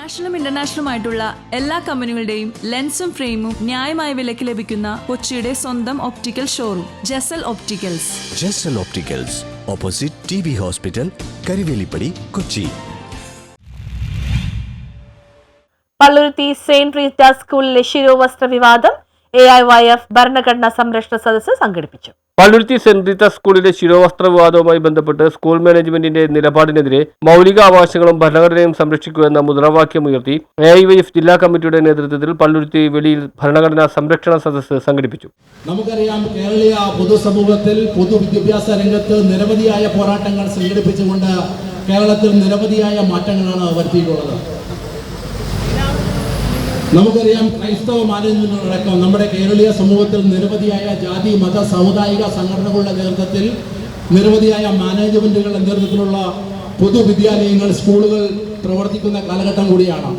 നാഷണലും ഇന്റർനാഷണലുമായിട്ടുള്ള എല്ലാ കമ്പനികളുടെയും ലെൻസും ഫ്രെയിമും ന്യായമായ വിലയ്ക്ക് ലഭിക്കുന്ന കൊച്ചിയുടെ സ്വന്തം optical showroom Jesal opticals. Jesal opticals, opposite TB hospital, Karivelippady, Kochi. Palluruthy Saint Rita സ്കൂളിലെ ശിരോവസ്ത്ര വിവാദം AIYF ഭരണഘടനാ സംരക്ഷണ സദസ്സ് സംഘടിപ്പിച്ചു. പള്ളുരുത്തി സെന്റ് റീറ്റ സ്കൂളിലെ ശിരോവസ്ത്ര വിവാദവുമായി ബന്ധപ്പെട്ട് സ്കൂൾ മാനേജ്മെന്റിന്റെ നിലപാടിനെതിരെ മൗലികാവകാശങ്ങളും ഭരണഘടനയും സംരക്ഷിക്കുക എന്ന മുദ്രാവാക്യമുയർത്തി AIYF ജില്ലാ കമ്മിറ്റിയുടെ നേതൃത്വത്തിൽ പള്ളുരുത്തി വെളിയിൽ ഭരണഘടനാ സംരക്ഷണ സദസ്സ് സംഘടിപ്പിച്ചു. നമുക്കറിയാം, കേരളീയ പൊതുസമൂഹത്തിൽ പൊതുവിദ്യാഭ്യാസ രംഗത്ത് നിരവധിയായ പോരാട്ടങ്ങൾ സംഘടിപ്പിച്ചുകൊണ്ട് കേരളത്തിൽ നിരവധിയായ മാറ്റങ്ങളാണ് വരുത്തിയിട്ടുള്ളത്. നമുക്കറിയാം, ക്രൈസ്തവ മാനേജ്മെന്റുകളടക്കം നമ്മുടെ കേരളീയ സമൂഹത്തിൽ നിരവധിയായ ജാതി മത സാമുദായിക സംഘടനകളുടെ നേതൃത്വത്തിൽ നിരവധിയായ മാനേജ്മെന്റുകളുടെ നേതൃത്വത്തിലുള്ള പൊതുവിദ്യാലയങ്ങൾ, സ്കൂളുകൾ പ്രവർത്തിക്കുന്ന കാലഘട്ടം കൂടിയാണ്.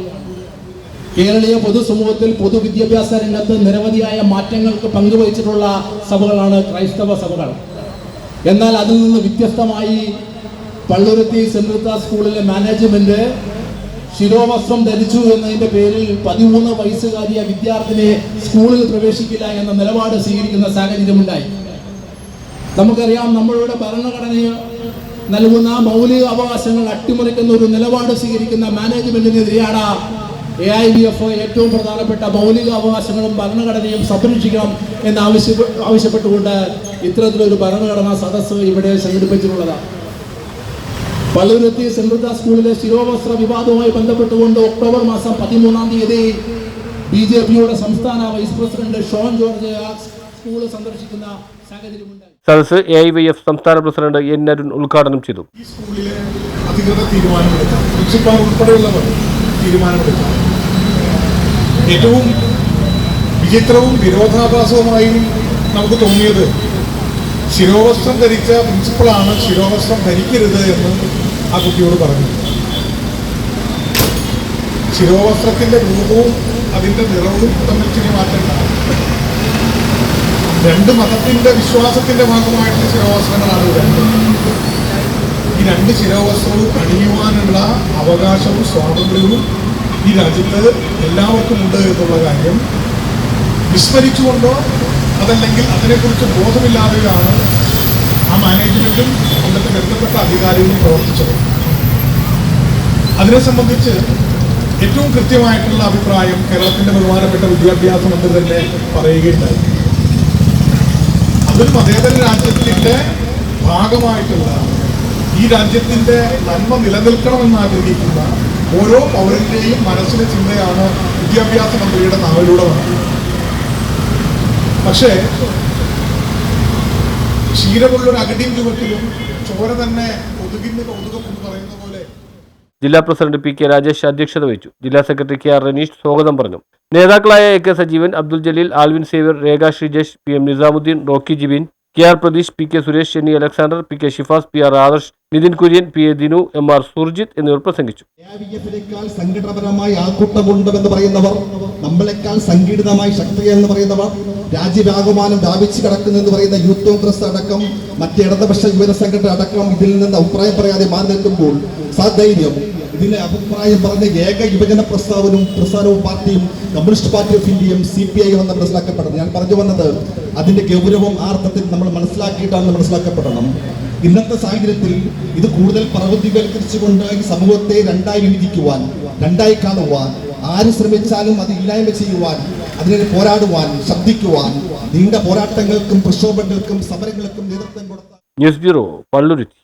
കേരളീയ പൊതുസമൂഹത്തിൽ പൊതുവിദ്യാഭ്യാസ രംഗത്ത് നിരവധിയായ മാറ്റങ്ങൾക്ക് പങ്കുവഹിച്ചിട്ടുള്ള സഭകളാണ് ക്രൈസ്തവ സഭകൾ. എന്നാൽ അതിൽ നിന്ന് വ്യത്യസ്തമായി പള്ളുരുത്തി സെന്റ് റീറ്റ സ്കൂളിലെ മാനേജ്മെന്റ് ശിരോവസ്ത്രം ധരിച്ചു എന്നതിന്റെ പേരിൽ 13 വയസ്സുകാരിയ വിദ്യാർത്ഥിനെ സ്കൂളിൽ പ്രവേശിക്കില്ല എന്ന നിലപാട് സ്വീകരിക്കുന്ന സാഹചര്യമുണ്ടായി. നമുക്കറിയാം, നമ്മളുടെ ഭരണഘടന നൽകുന്ന മൗലിക അവകാശങ്ങൾ അട്ടിമറിക്കുന്ന ഒരു നിലപാട് സ്വീകരിക്കുന്ന മാനേജ്മെന്റിനെതിരെയാണ് AIYF ഏറ്റവും പ്രധാനപ്പെട്ട മൗലിക അവകാശങ്ങളും ഭരണഘടനയും സംരക്ഷിക്കണം എന്ന് ആവശ്യപ്പെട്ടുകൊണ്ട് ഇത്തരത്തിലൊരു ഭരണഘടനാ സദസ്സ് ഇവിടെ സംഘടിപ്പിച്ചിട്ടുള്ളതാണ്. പള്ളുരുത്തി സെന്റ് റീറ്റ സ്കൂളിലെ ശിരോവസ്ത്ര വിവാദവുമായി ബന്ധപ്പെട്ടുകൊണ്ട് ഒക്ടോബർ മാസം 13-ാം തീയതി BJPയുടെ സംസ്ഥാന vice president Shone George school സന്ദർശിക്കുന്ന സാഹചര്യമുണ്ടായി. സദസ്സ് AIYF സംസ്ഥാന പ്രസിഡന്റ് N. അരുൺ ഉദ്ഘാടനം ചെയ്തു. ഈ സ്കൂളിലെ അധികൃതർ തീരുമാനമെടുത്ത പ്രിൻസിപ്പാൾ ഉൾപ്പെടെയുള്ളവർ തീരുമാനമെടുത്ത ഏറ്റവും വിചിത്രവും വിരോധാഭാസവുമായും നമുക്ക് തോന്നിയത് ശിരോവസ്ത്രം ധരിച്ച പ്രിൻസിപ്പളാണ് ശിരോവസ്ത്രം ധരിക്കരുത് എന്ന് ആ കുട്ടിയോട് പറഞ്ഞു. ശിരോവസ്ത്രത്തിന്റെ രൂപവും അതിന്റെ നിറവും തമ്മിൽ ചില മാറ്റങ്ങളാണ്. രണ്ട് മതത്തിന്റെ വിശ്വാസത്തിന്റെ ഭാഗമായിട്ടുള്ള ശിരോവസ്ത്രങ്ങളാണ് ഈ രണ്ട് ശിരോവസ്ത്രവും അണിയുവാനുള്ള അവകാശവും സ്വാതന്ത്ര്യവും ഈ രാജ്യത്ത് എല്ലാവർക്കും ഉണ്ട് എന്നുള്ള കാര്യം വിസ്മരിച്ചുകൊണ്ടോ അതല്ലെങ്കിൽ അതിനെക്കുറിച്ച് ബോധമില്ലാതെയാണ് ആ മാനേജ്മെന്റും അന്നത്തെ ബന്ധപ്പെട്ട അധികാരികളും പ്രവർത്തിച്ചത്. അതിനെ സംബന്ധിച്ച് ഏറ്റവും കൃത്യമായിട്ടുള്ള അഭിപ്രായം കേരളത്തിന്റെ ബഹുമാനപ്പെട്ട വിദ്യാഭ്യാസ മന്ത്രി തന്നെ പറയുകയുണ്ടായി. അതൊരു മതേതര രാജ്യത്തിന്റെ ഭാഗമായിട്ടുള്ള ഈ രാജ്യത്തിന്റെ നന്മ നിലനിൽക്കണമെന്ന് ആഗ്രഹിക്കുന്ന ഓരോ പൗരന്റെയും മനസ്സിലെ ചിന്തയാണ് വിദ്യാഭ്യാസ മന്ത്രിയുടെ നാവിലൂടെ വന്നത്. പക്ഷേ ക്ഷീരമുള്ളൊരു അകടിയും ചുവട്ടിലും ചോര തന്നെ ഒതുകിന് കൗതുകം എന്ന് പറയുന്ന പോലെ. ജില്ലാ പ്രസിഡന്റ് PK രാജേഷ് അധ്യക്ഷത വഹിച്ചു. ജില്ലാ സെക്രട്ടറി KR റനീഷ് സ്വാഗതം പറഞ്ഞു. നേതാക്കളായ AK Sajeevan, Abdul Jaleel, Alvin Xavier, Rekha Sreejesh, PM Nizamuddin, Rocky Jibin, KR Pratheesh, PK Suresh, Shenny Alexander, PK Shifas, PR Adarsh, Nithin Kurian, PA Dinu, MR Surjith എന്നിവർ പ്രസംഗിച്ചു. AIYFിനേക്കാൾ സംഘടനാപരമായി ആൾക്കൂട്ടമുണ്ടെന്ന് പറയുന്നവർ, നമ്മളെക്കാൾ സംഘടിതമായി ശക്തി എന്ന് പറയുന്നവർ, രാജ്യവ്യാപമാനം വ്യാപിച്ചു കിടക്കുന്നെന്ന് പറയുന്ന യൂത്ത് കോൺഗ്രസ് അടക്കം മറ്റ് ഇടതുപക്ഷ യുവജന സംഘടന അടക്കം ഇതിൽ നിന്ന് അഭിപ്രായം പറയാതെ മാറി നിൽക്കുമ്പോൾ സധൈര്യം ഇതിലെ അഭിപ്രായം പറഞ്ഞ ഏക യുവജന പ്രസ്ഥാനവും പാർട്ടിയും കമ്മ്യൂണിസ്റ്റ് പാർട്ടി ഓഫ് ഇന്ത്യയും CPI എന്ന് മനസ്സിലാക്കപ്പെടണം. ഞാൻ പറഞ്ഞു വന്നത് അതിന്റെ ഗൗരവം ആ അർത്ഥത്തിൽ നമ്മൾ മനസ്സിലാക്കിയിട്ടാണ് മനസ്സിലാക്കപ്പെടണം. ഇന്നത്തെ സാഹചര്യത്തിൽ ഇത് കൂടുതൽ പ്രവൃത്തിവൽക്കരിച്ചുകൊണ്ട് ഈ സമൂഹത്തെ രണ്ടായി വിഭജിക്കുവാൻ, രണ്ടായി കാണുവാൻ, ആര് ശ്രമിച്ചാലും അത് ഇല്ലായ്മ ചെയ്യുവാൻ, അതിനെ പോരാടുവാൻ, ശബ്ദിക്കുവാൻ, നീണ്ട പോരാട്ടങ്ങൾക്കും പ്രക്ഷോഭങ്ങൾക്കും സമരങ്ങൾക്കും നേതൃത്വം കൊടുത്ത ന്യൂസ് ബ്യൂറോ, പള്ളുരുത്തി.